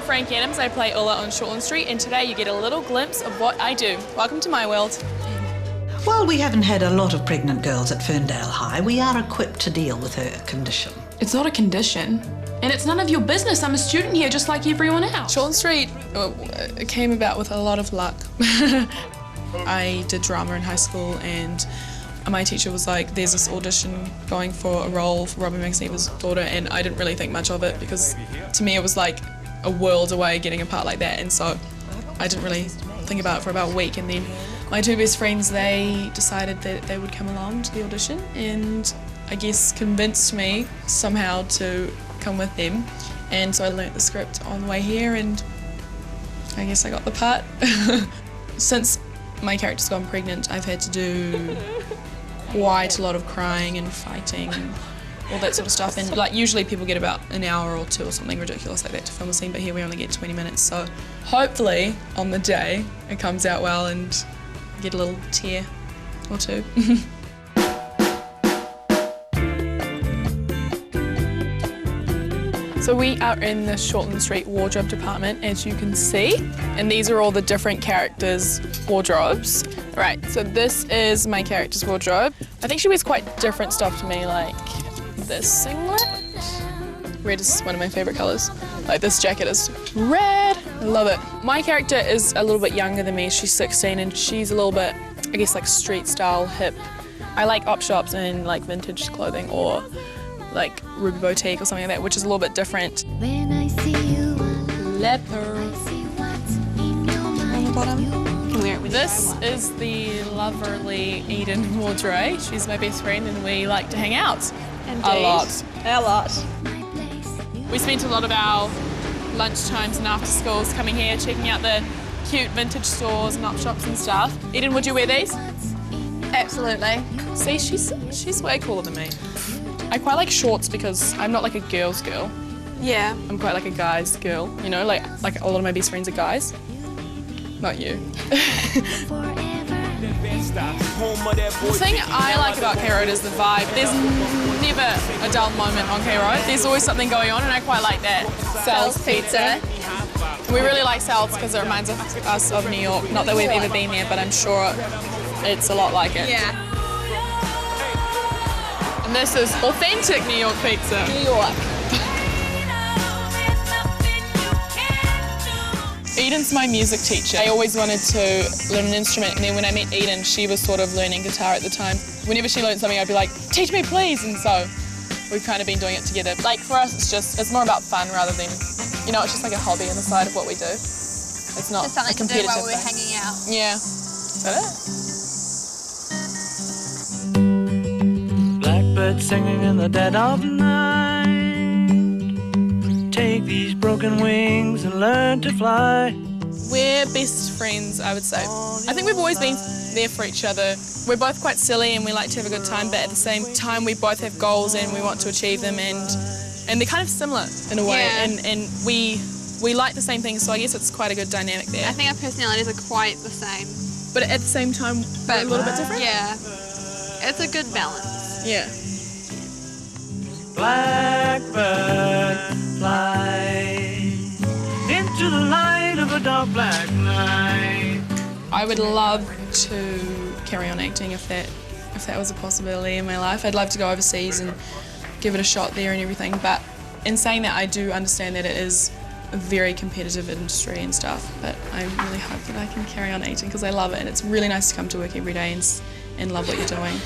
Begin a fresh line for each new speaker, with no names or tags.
Frankie Adams. I play Ulla on Shortland Street, and today you get a little glimpse of what I do. Welcome to my world.
While we haven't had a lot of pregnant girls at Ferndale High, we are equipped to deal with her condition.
It's not a condition, and it's none of your business. I'm a student here just like everyone else.
Shortland Street it came about with a lot of luck. I did drama in high school, and my teacher was like, there's this audition going for a role for Robbie McNeva's daughter, and I didn't really think much of it because to me it was like a world away getting a part like that, and so I didn't really think about it for about a week. And then my two best friends, they decided that they would come along to the audition, and I guess convinced me somehow to come with them. And so I learnt the script on the way here, and I guess I got the part. Since my character's gone pregnant, I've had to do quite a lot of crying and fighting and all that sort of stuff. And like usually people get about an hour or two or something ridiculous like that to film a scene, but here we only get 20 minutes. So hopefully on the day it comes out well and get a little tear or two. So we are in the Shortland Street wardrobe department, as you can see, and these are all the different characters' wardrobes. Right, so this is my character's wardrobe. I think she wears quite different stuff to me, like this singlet. Red is one of my favourite colours. Like this jacket is red, I love it. My character is a little bit younger than me, she's 16, and she's a little bit, I guess, like street style, hip. I like op shops and like vintage clothing, or like Ruby Boutique or something like that, which is a little bit different.
When I see you,
Leopard.
I see what's in your mind.
Can wear it with this is the lovely Eden wardrobe. She's my best friend and we like to hang out.
Indeed.
A lot.
A lot.
We spent a lot of our lunch times and after schools coming here, checking out the cute vintage stores and op shops and stuff. Eden, would you wear these?
Absolutely.
See, she's way cooler than me. I quite like shorts because I'm not like a girl's girl.
Yeah.
I'm quite like a guy's girl, you know, like a lot of my best friends are guys. Not you. The thing I like about K Road is the vibe. There's never a dull moment on K Road. There's always something going on, and I quite like that. Sal's Pizza. We really like Sal's because it reminds us of New York. Not that we've ever been there, but I'm sure it's a lot like it.
Yeah.
And this is authentic New York pizza.
New York.
Eden's my music teacher. I always wanted to learn an instrument, and then when I met Eden, she was sort of learning guitar at the time. Whenever she learned something, I'd be like, teach me please, and so we've kind of been doing it together. Like for us, it's more about fun rather than, you know, it's just like a hobby on the side of what we do. It's not
Just something
a competitive
to do while we're
thing.
hanging out.
Yeah. Is that it?
Blackbird singing in the dead of night. Take these broken wings and learn to fly.
We're best friends, I would say. I think we've always been there for each other. We're both quite silly and we like to have a good time, but at the same time we both have goals and we want to achieve them, and they're kind of similar in a way.
Yeah.
And we like the same things, so I guess it's quite a good dynamic there.
I think our personalities are quite the same.
But at the same time, we're a little bit different.
Yeah. It's a good balance.
Yeah.
Blackbird fly into the light of a dark black night.
I would love to carry on acting if that was a possibility in my life. I'd love to go overseas and give it a shot there and everything, but in saying that, I do understand that it is a very competitive industry and stuff, but I really hope that I can carry on acting because I love it, and it's really nice to come to work every day and love what you're doing.